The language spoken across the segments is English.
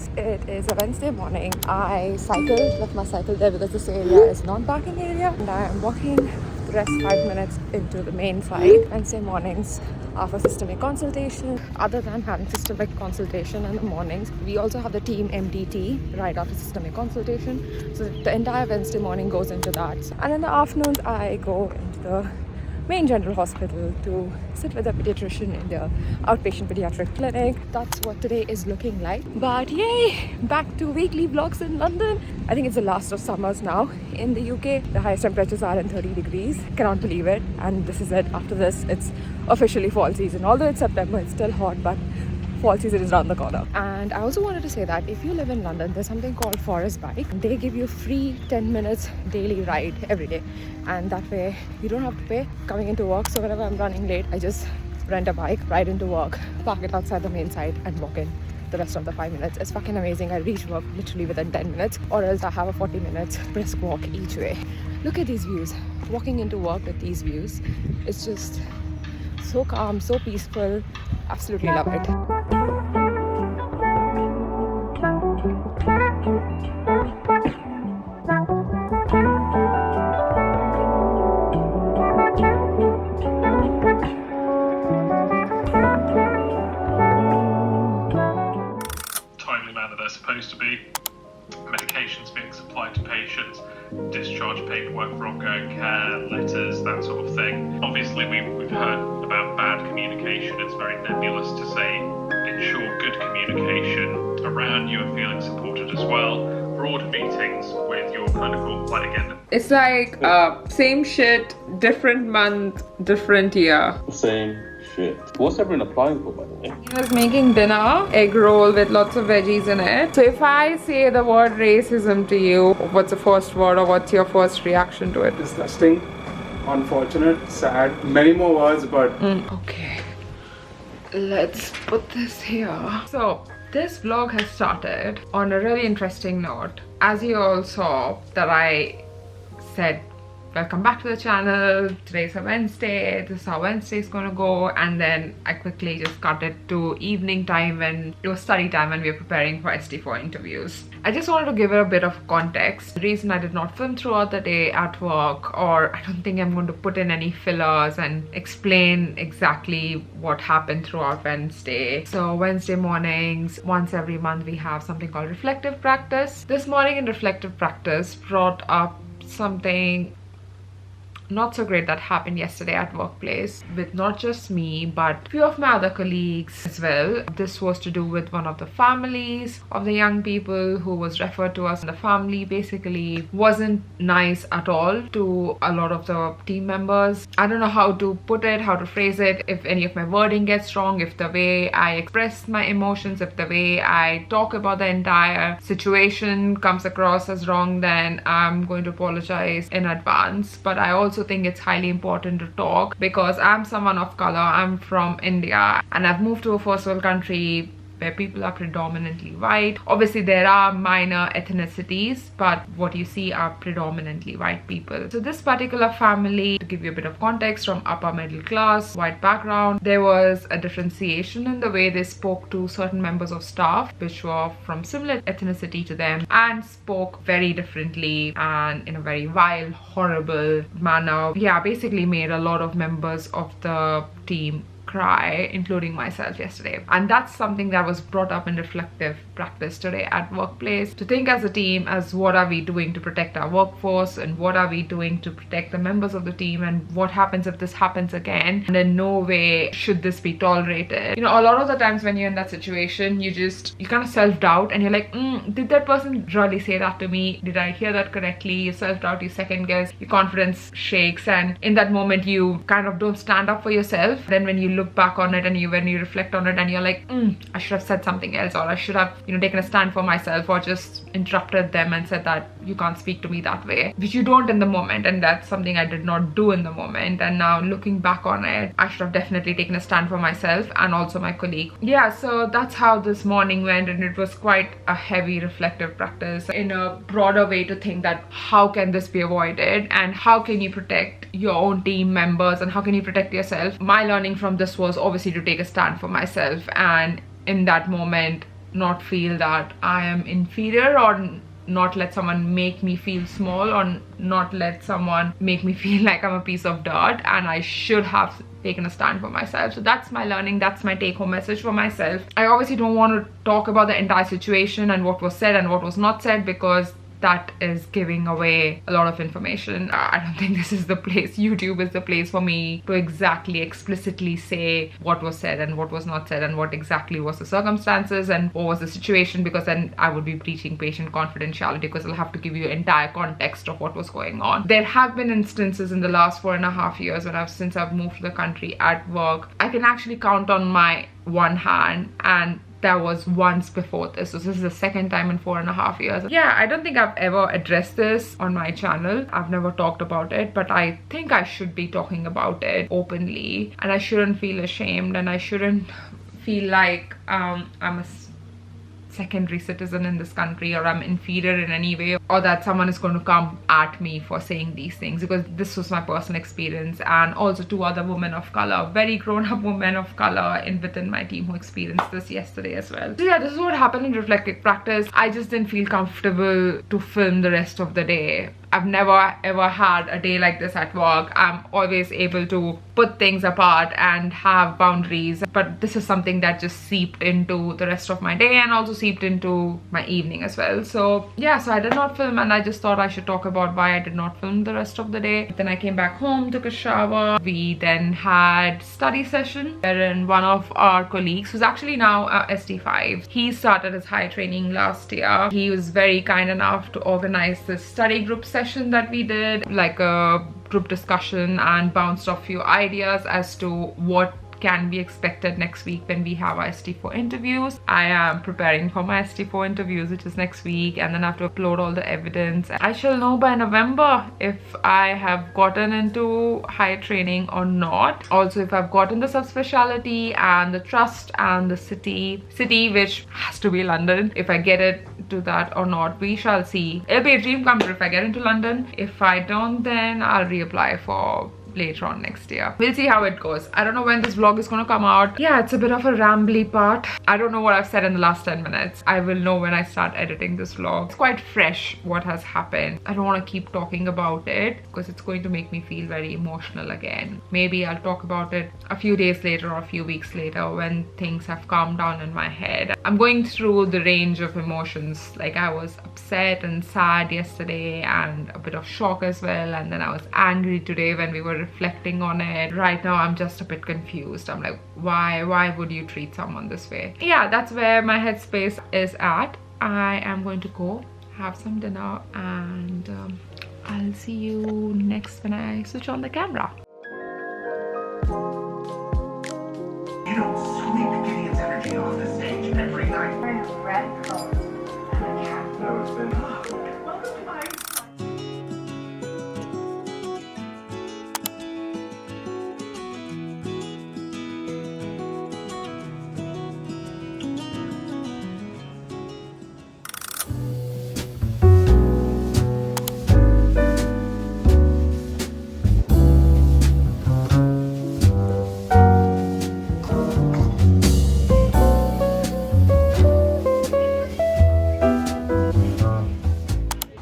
guys, it is a Wednesday morning. I left my cycle there because this area is non-parking area, and I am walking the rest 5 minutes into the main site. Wednesday mornings are for systemic consultation. Other than having systemic consultation in the mornings, we also have the team MDT right after systemic consultation. So the entire Wednesday morning goes into that. And in the afternoons, I go into the main general hospital to sit with a pediatrician in their outpatient pediatric clinic. That's what today is looking like. But yay, back to weekly vlogs in London. I think it's the last of summers now in the UK. The highest temperatures are in 30 degrees. Cannot believe it. And this is it. After this, it's officially fall season. Although it's September, it's still hot, but fall season is around the corner. And I also wanted to say that if you live in London, there's something called Forest Bike. They give you free 10 minutes daily ride every day, and that way you don't have to pay coming into work. So whenever I'm running late, I just rent a bike, ride into work, park it outside the main site, and walk in the rest of the 5 minutes. It's fucking amazing. I reach work literally within 10 minutes, or else I have a 40 minutes brisk walk each way. Look at these views. Walking into work with these views, it's just so calm, so peaceful. Absolutely love it. Timely manner they're supposed to be. Medications being supplied to patients, discharge paperwork for ongoing care, letters, that sort of thing. Obviously, we've heard about bad communication. It's very nebulous to say ensure good communication around you and feeling supported as well. Broad meetings with your clinical, like again. It's like same shit, different month, different year. Same shit. What's everyone applying for, by the way? He was making dinner, egg roll with lots of veggies in it. So if I say the word racism to you, what's the first word or what's your first reaction to it? Disgusting, unfortunate, sad, many more words, but okay, let's put this here. So this vlog has started on a really interesting note. As you all saw, that I said welcome back to the channel, today's a Wednesday, this is how Wednesday is gonna go, and then I quickly just cut it to evening time when it was study time and we were preparing for ST4 interviews. I just wanted to give it a bit of context. The reason I did not film throughout the day at work, or I don't think I'm going to put in any fillers and explain exactly what happened throughout Wednesday. So Wednesday mornings, once every month, we have something called reflective practice. This morning in reflective practice brought up something not so great that happened yesterday at workplace with not just me but a few of my other colleagues as well. This was to do with one of the families of the young people who was referred to us. The family basically wasn't nice at all to a lot of the team members. I don't know how to put it, how to phrase it, if any of my wording gets wrong, if the way I express my emotions, if the way I talk about the entire situation comes across as wrong, then I'm going to apologize in advance. But I also think it's highly important to talk because I'm someone of color. I'm from India and I've moved to a first world country where people are predominantly white. Obviously there are minor ethnicities, but what you see are predominantly white people. So this particular family, to give you a bit of context, from upper middle class, white background, there was a differentiation in the way they spoke to certain members of staff which were from similar ethnicity to them and spoke very differently and in a very vile, horrible manner. Yeah, basically made a lot of members of the team cry, including myself yesterday. And that's something that was brought up in reflective practice today at workplace, to think as a team as what are we doing to protect our workforce and what are we doing to protect the members of the team, and what happens if this happens again, and in no way should this be tolerated. You know, a lot of the times when you're in that situation, you kind of self-doubt and you're like, did that person really say that to me? Did I hear that correctly? You self-doubt, you second guess, your confidence shakes, and in that moment you kind of don't stand up for yourself. Then when you look back on it and when you reflect on it and you're like, I should have said something else, or I should have, taken a stand for myself, or just interrupted them and said that you can't speak to me that way, which you don't in the moment. And that's something I did not do in the moment. And now looking back on it, I should have definitely taken a stand for myself and also my colleague. Yeah, so that's how this morning went, and it was quite a heavy reflective practice in a broader way to think that how can this be avoided and how can you protect your own team members and how can you protect yourself. My learning from this was obviously to take a stand for myself, and in that moment not feel that I am inferior, or not let someone make me feel small, or not let someone make me feel like I'm a piece of dirt and I should have taken a stand for myself. So that's my learning, that's my take-home message for myself. I obviously don't want to talk about the entire situation and what was said and what was not said, because that is giving away a lot of information. I don't think this is the place, YouTube is the place for me to exactly explicitly say what was said and what was not said and what exactly was the circumstances and what was the situation, because then I would be breaching patient confidentiality, because I'll have to give you entire context of what was going on. There have been instances in the last 4.5 years when since I've moved to the country at work, I can actually count on my one hand, and that was once before this. So this is the second time in 4.5 years. Yeah, I don't think I've ever addressed this on my channel. I've never talked about it, but I think I should be talking about it openly, and I shouldn't feel ashamed, and I shouldn't feel like I'm a secondary citizen in this country, or I'm inferior in any way, or that someone is going to come at me for saying these things, because this was my personal experience, and also 2 other women of color, very grown-up women of color within my team who experienced this yesterday as well. So yeah, this is what happened in reflective practice. I just didn't feel comfortable to film the rest of the day. I've never ever had a day like this at work. I'm always able to put things apart and have boundaries, but this is something that just seeped into the rest of my day and also seeped into my evening as well. So yeah, so I did not film, and I just thought I should talk about why I did not film the rest of the day. Then I came back home, took a shower. We then had study session wherein one of our colleagues, who's actually now ST5, he started his high training last year. He was very kind enough to organize this study group session that we did, like a group discussion, and bounced off few ideas as to what can be expected next week when we have our ST4 interviews. I am preparing for my ST4 interviews, which is next week, and then I have to upload all the evidence. I shall know by November if I have gotten into higher training or not. Also, if I've gotten the subspecialty and the trust and the city, which has to be London, if I get it to that or not, we shall see. It'll be a dream come true if I get into London. If I don't, then I'll reapply for later on next year. We'll see how it goes. I don't know when this vlog is going to come out. Yeah, it's a bit of a rambly part. I don't know what I've said in the last 10 minutes. I will know when I start editing this vlog. It's quite fresh what has happened. I don't want to keep talking about it because it's going to make me feel very emotional again. Maybe I'll talk about it a few days later or a few weeks later when things have calmed down in my head. I'm going through the range of emotions. Like, I was upset and sad yesterday and a bit of shock as well, and then I was angry today when we were reflecting on it. Right now I'm just a bit confused. I'm like, why would you treat someone this way? Yeah, that's where my headspace is at. I am going to go have some dinner, and I'll see you next when I switch on the camera. You don't sweep Gideon's energy off the stage every night. Wearing a red coat and a cap. No, it's been...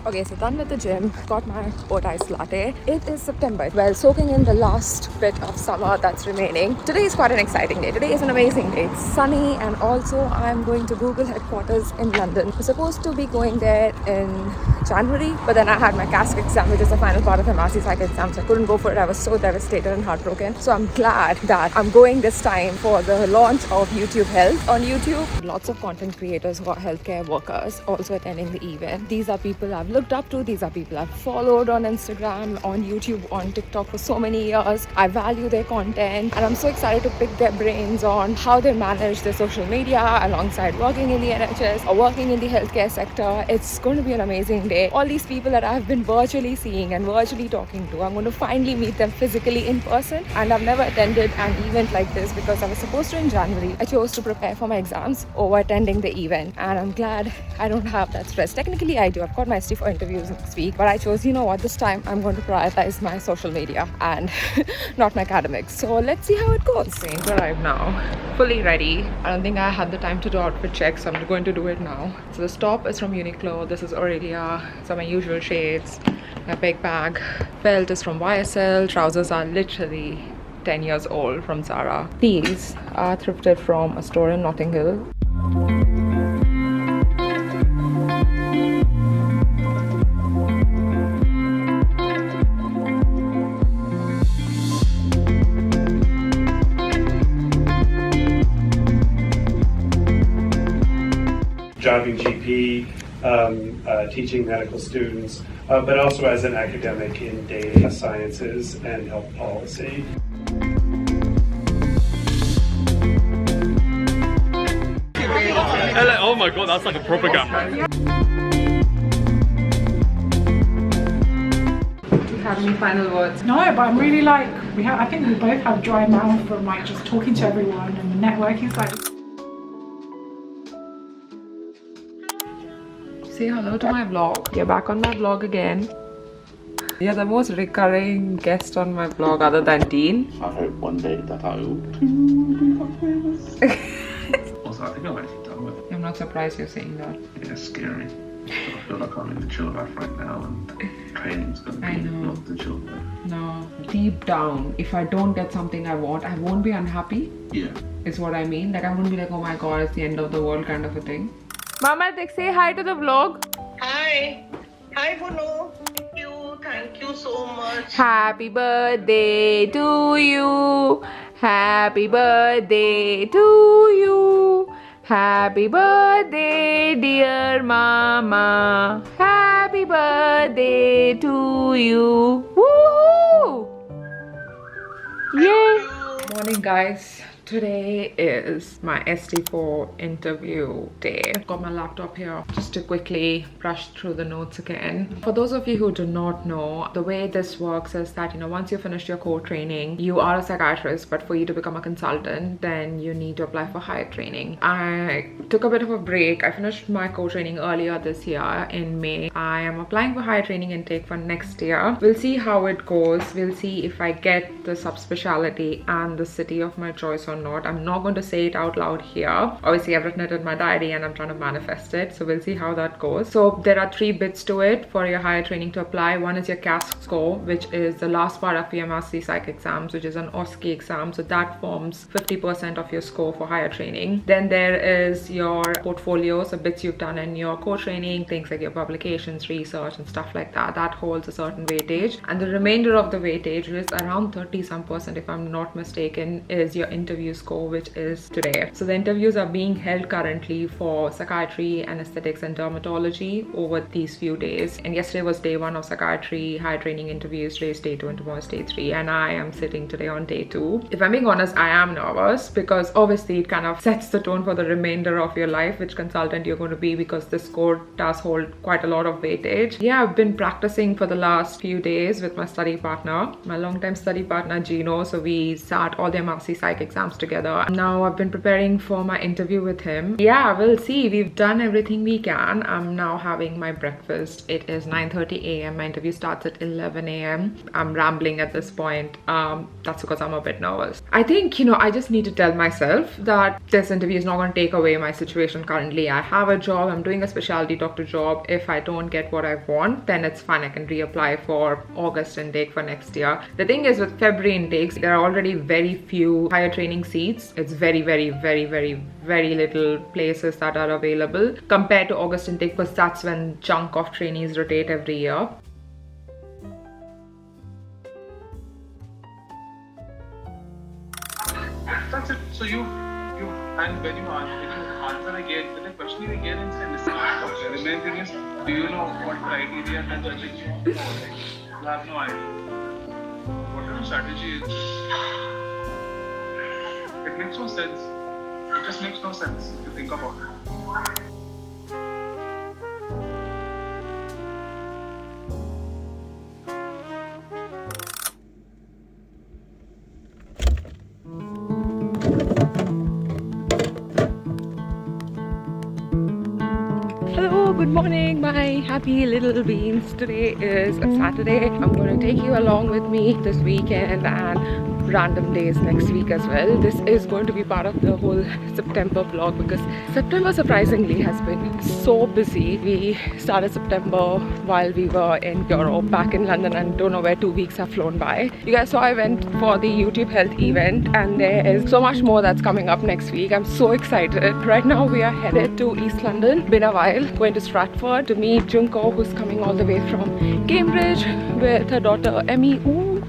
Okay, so done with the gym, got my oat ice latte. It is September. Well, soaking in the last bit of summer that's remaining. Today is quite an exciting day. Today is an amazing day. It's sunny, and also I'm going to Google headquarters in London. I'm supposed to be going there in January, but then I had my CASC exam, which is the final part of my 𝐂𝐚𝐬𝐴𝐶 Psych exam, so I couldn't go for it. I was so devastated and heartbroken. So I'm glad that I'm going this time for the launch of YouTube Health. On YouTube, lots of content creators who are healthcare workers also attending the event. These are people I've looked up to. These are people I've followed on Instagram, on YouTube, on TikTok for so many years. I value their content, and I'm so excited to pick their brains on how they manage their social media alongside working in the NHS or working in the healthcare sector. It's going to be an amazing day. All these people that I've been virtually seeing and virtually talking to, I'm going to finally meet them physically in person. And I've never attended an event like this because I was supposed to in January. I chose to prepare for my exams over attending the event, and I'm glad I don't have that stress. Technically I do. I've got my ST4 interviews next week, but I chose, you know what, this time I'm going to prioritize my social media and not my academics. So let's see how it goes. Train to arrive now, fully ready. I don't think I had the time to do outfit check, so I'm going to do it now. So the top is from Uniqlo, this is 𝐂𝐴𝐿𝐴, some of my usual shades, my big bag. Belt is from YSL, trousers are literally 10 years old from Zara. These are thrifted from a store in Notting Hill. Driving GP, teaching medical students, but also as an academic in data sciences and health policy. Oh my god, that's like a propaganda. Do you have any final words? No, but I'm really like, I think we both have dry mouth from like just talking to everyone, and the networking side. Say hello to my vlog. You're back on my vlog again. You're the most recurring guest on my vlog other than Dean. I hope one day that I will be famous. Also, I think I'm actually done with it. I'm not surprised you're saying that. Yeah, it's scary. I feel like I'm in the chill life right now, and training's gonna I be know. not the chill life. No, deep down, if I don't get something I want, I won't be unhappy. Yeah. Is what I mean. Like I won't be like, oh my god, it's the end of the world kind of a thing. Mama, say hi to the vlog. Hi. Hi, Bono. Thank you so much. Happy birthday to you. Happy birthday to you. Happy birthday, dear mama. Happy birthday to you. Woohoo! Yay! Morning, guys. Today is my ST4 interview day. Got my laptop here just to quickly brush through the notes again. For those of you who do not know, the way this works is that, you know, once you finish your core training, you are a psychiatrist, but for you to become a consultant, then you need to apply for higher training. I took a bit of a break. I finished my core training earlier this year in May. I am applying for higher training intake for next year. We'll see how it goes. We'll see if I get the subspecialty and the city of my choice or not. I'm not going to say it out loud here. Obviously, I've written it in my diary and I'm trying to manifest it, so we'll see how that goes. So there are 3 bits to it for your higher training to apply. One is your CASC score, which is the last part of your 𝐂𝐚𝐴 psych exams, which is an 𝐂𝐚𝐬𝐴 exam, so that forms 50% of your score for higher training. Then there is your portfolio, so bits you've done in your core training, things like your publications, research and stuff like that. That holds a certain weightage, and the remainder of the weightage, which is around 30% if I'm not mistaken, is your interview score, which is today. So the interviews are being held currently for psychiatry, anesthetics and dermatology over these few days, and yesterday was day 1 of psychiatry high training interviews. Today is day 2 and tomorrow is day 3, and I am sitting today on day 2. If I'm being honest, I am nervous because obviously it kind of sets the tone for the remainder of your life, which consultant you're going to be, because the score does hold quite a lot of weightage. Yeah, I've been practicing for the last few days with my study partner, my longtime study partner Gino. So we sat all the 𝐸𝐴 psych exams together. Now I've been preparing for my interview with him. Yeah, we'll see. We've done everything we can. I'm now having my breakfast. It is 9:30 a.m. My interview starts at 11 a.m. I'm rambling at this point. That's because I'm a bit nervous. I think, you know, I just need to tell myself that this interview is not going to take away my situation currently. I have a job. I'm doing a specialty doctor job. If I don't get what I want, then it's fine. I can reapply for August intake for next year. The thing is, with February intakes, there are already very few higher training seats. It's very little places that are available compared to August intake, because that's when chunk of trainees rotate every year. That's it. So you and when you answer again, when the question is again and listen. The main thing is, do you know what criteria and judging you? You have no idea. What kind of strategy is this? It makes no sense. It just makes no sense if you think about it. Hello, good morning, my happy little beans. Today is a Saturday. I'm going to take you along with me this weekend and random days next week as well. This is going to be part of the whole September vlog because September surprisingly has been so busy. We started September while we were in Europe, back in London, and don't know where 2 weeks have flown by. You guys saw I went for the YouTube health event, and there is so much more that's coming up next week. I'm so excited. Right now we are headed to East London. Been a while. Going to Stratford to meet 𝐂𝐚𝐦𝐞𝐫𝐚, who's coming all the way from Cambridge with her daughter Emmy. Ooh,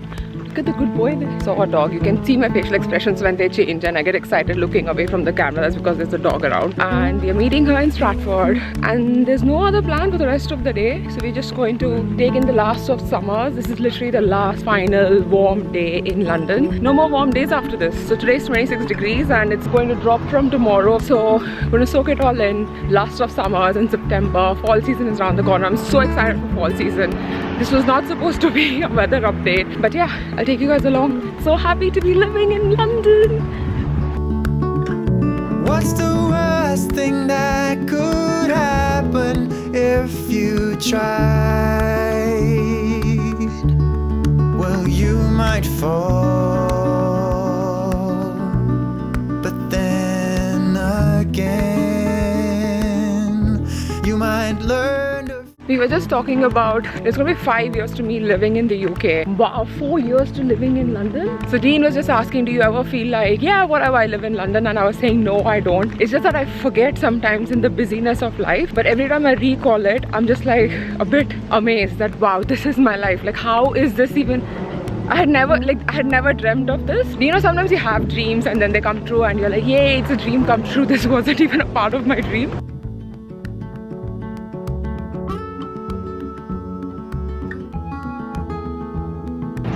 look at the good boy there. So her dog, you can see my facial expressions when they change and I get excited looking away from the camera. That's because there's a dog around. And we are meeting her in Stratford, and there's no other plan for the rest of the day. So we're just going to take in the last of summers. This is literally the last final warm day in London. No more warm days after this. So today's 26 degrees and it's going to drop from tomorrow. So I'm going to soak it all in. Last of summers in September. Fall season is around the corner. I'm so excited for fall season. This was not supposed to be a weather update, but yeah, I'll take you guys along. So happy to be living in London. What's the worst thing that could happen if you tried? Well, you might fall, but then again, you might learn to... We were just talking about it's going to be 5 years to me living in the UK. Wow, 4 years to living in London. So Dean was just asking, do you ever feel like, yeah, whatever, I live in London? And I was saying, no, I don't. It's just that I forget sometimes in the busyness of life. But every time I recall it, I'm just like a bit amazed that, wow, this is my life. Like, how is this even... I had never dreamt of this. You know, sometimes you have dreams and then they come true and you're like, yay, it's a dream come true. This wasn't even a part of my dream.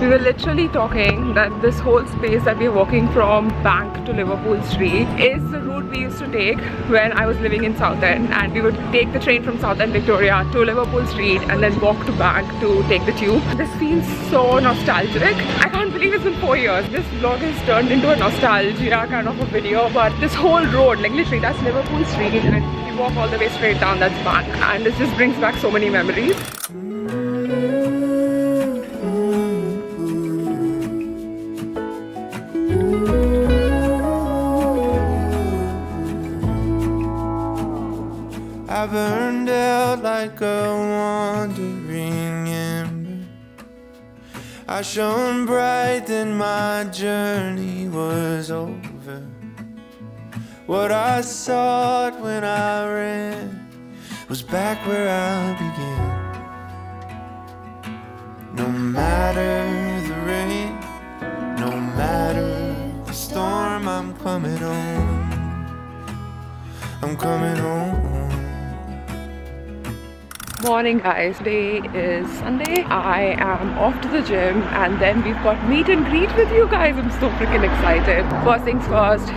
We were literally talking that this whole space that we're walking from Bank to Liverpool Street is the route we used to take when I was living in Southend, and we would take the train from Southend Victoria to Liverpool Street and then walk to Bank to take the tube. This feels so nostalgic. I can't believe it's been 4 years. This vlog has turned into a nostalgia kind of a video, but this whole road, like literally that's Liverpool Street, and we walk all the way straight down, that's Bank, and it just brings back so many memories. I burned out like a wandering ember. I shone bright, then my journey was over. What I sought when I ran was back where I began. No matter the rain, no matter the storm, I'm coming home. I'm coming home. Morning guys, today is Sunday. I am off to the gym and then we've got meet and greet with you guys. I'm so freaking excited. First things first,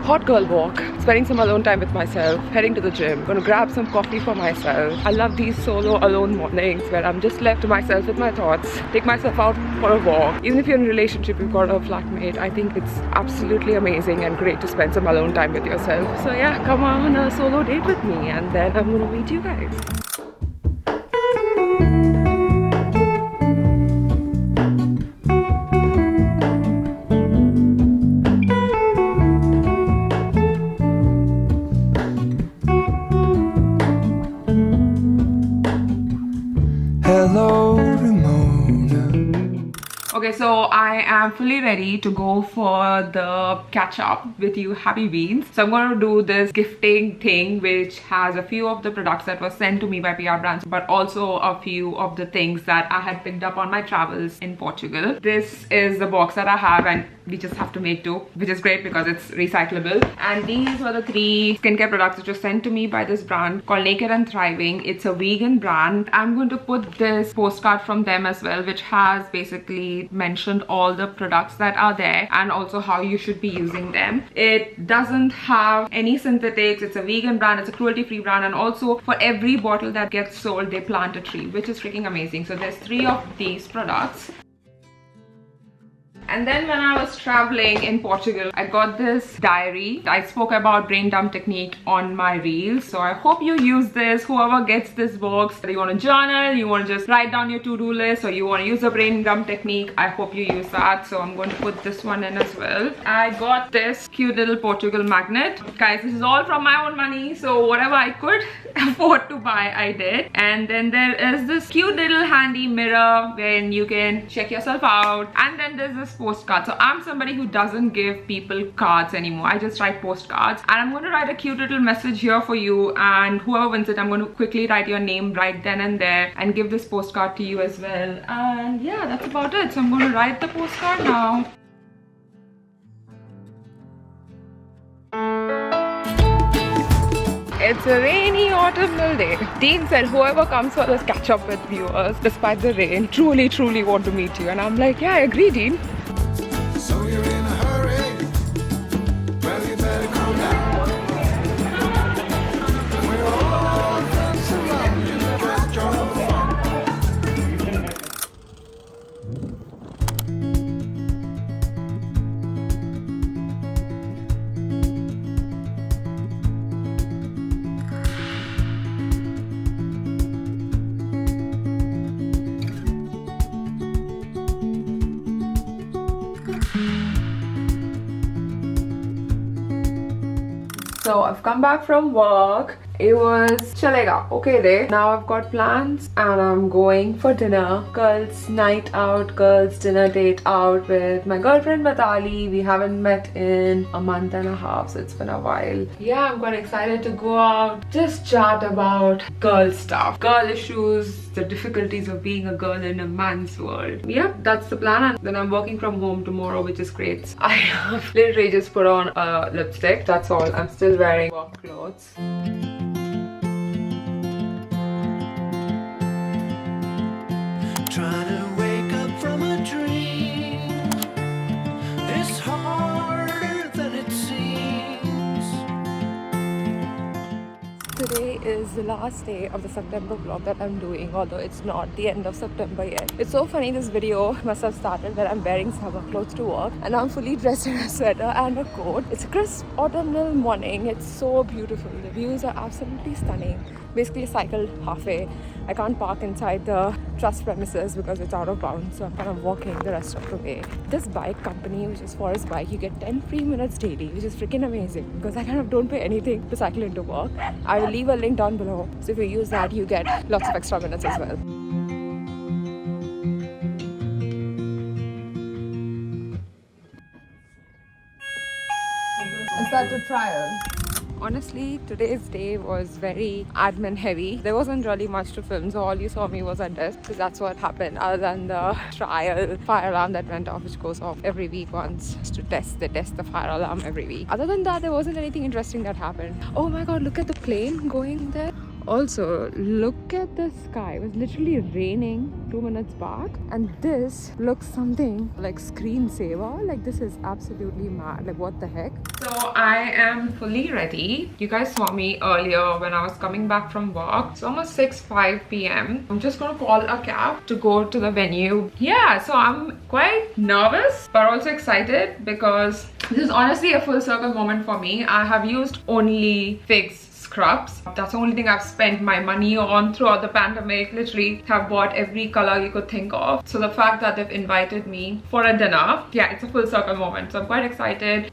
hot girl walk, spending some alone time with myself, heading to the gym, gonna grab some coffee for myself. I love these solo alone mornings where I'm just left to myself with my thoughts, take myself out for a walk. Even if you're in a relationship, you've got a flatmate, I think it's absolutely amazing and great to spend some alone time with yourself. So yeah, come on a solo date with me and then I'm gonna meet you guys. Okay, so I am fully ready to go for the catch up with you happy beans. So I'm going to do this gifting thing which has a few of the products that were sent to me by PR brands, but also a few of the things that I had picked up on my travels in Portugal. This is the box that I have and we just have to make do, which is great because it's recyclable. And these were the 3 skincare products which were sent to me by this brand called 𝐂𝐚𝐦𝐿 𝐿𝐿. It's a vegan brand. I'm going to put this postcard from them as well, which has basically mentioned all the products that are there and also how you should be using them. It doesn't have any synthetics. It's a vegan brand. It's a cruelty-free brand, and also for every bottle that gets sold they plant a tree, which is freaking amazing. So there's 3 of these products. And then when I was traveling in Portugal, I got this diary. I spoke about brain dump technique on my reels, so I hope you use this. Whoever gets this box, whether you want to journal, you want to just write down your to-do list, or you want to use the brain dump technique, I hope you use that. So I'm going to put this one in as well. I got this cute little Portugal magnet. Guys, this is all from my own money, so whatever I could afford to buy, I did. And then there is this cute little handy mirror when you can check yourself out. And then there's this postcard. So I'm somebody who doesn't give people cards anymore. I just write postcards, and I'm going to write a cute little message here for you, and whoever wins it, I'm going to quickly write your name right then and there and give this postcard to you as well. And yeah, that's about it. So I'm going to write the postcard now. It's a rainy autumnal day. Dean said whoever comes for this catch up with viewers despite the rain truly want to meet you, and I'm like, yeah, I agree, Dean. So you're in a hurry, well you better calm down. We're all friends around you, just join the fun. So I've come back from work. It was chalega, okay day. Now I've got plans and I'm going for dinner. Girls night out, girls dinner date out with my girlfriend 𝐂𝐚𝐦𝐿𝐴. We haven't met in a month and a half, so it's been a while. Yeah, I'm quite excited to go out, just chat about girl stuff, girl issues, the difficulties of being a girl in a man's world. Yep, that's the plan. And then I'm working from home tomorrow, which is great. I have literally just put on a lipstick, that's all. I'm still wearing work clothes. Trying to wake up from a dream is harder than it seems. Today is the last day of the September vlog that I'm doing, although it's not the end of September yet. It's so funny, this video must have started when I'm wearing summer clothes to work and I'm fully dressed in a sweater and a coat. It's a crisp autumnal morning. It's so beautiful. The views are absolutely stunning. Basically cycled halfway. I can't park inside the trust premises because it's out of bounds, so I'm kind of walking the rest of the way. This bike company, which is Forest Bike, you get 10 free minutes daily, which is freaking amazing because I kind of don't pay anything to cycle into work. I will leave a link down below, so if you use that, you get lots of extra minutes as well. Is that the trial? Honestly, today's day was very admin heavy. There wasn't really much to film, so all you saw me was at desk because that's what happened, other than the trial fire alarm that went off, which goes off every week once to test. They test the fire alarm every week. Other than that, there wasn't anything interesting that happened. Oh my god, look at the plane going there. Also, look at the sky. It was literally raining 2 minutes back, and this looks something like screensaver. Like, this is absolutely mad. Like, what the heck? So I am fully ready. You guys saw me earlier when I was coming back from work. It's almost 6:05 p.m. I'm just gonna call a cab to go to the venue. Yeah, so I'm quite nervous but also excited because this is honestly a full circle moment for me. I have used only FIGS scrubs. That's the only thing I've spent my money on throughout the pandemic. Literally have bought every color you could think of. So the fact that they've invited me for a dinner, yeah, it's a full circle moment. So I'm quite excited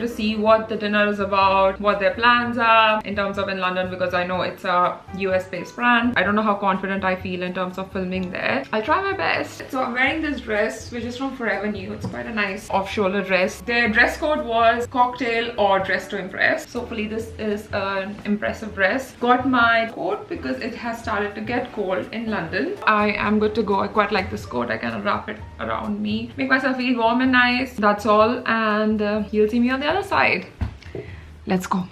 to see what the dinner is about, what their plans are in terms of in London, because I know it's a US based brand. I don't know how confident I feel in terms of filming there. I'll try my best. So I'm wearing this dress, which is from Forever New. It's quite a nice off-shoulder dress. Their dress code was cocktail or dress to impress. So hopefully this is an impressive dress. Got my coat because it has started to get cold in London. I am good to go. I quite like this coat. I kind of wrap it around me, make myself feel warm and nice. That's all, and you'll see me on the other side. Let's go.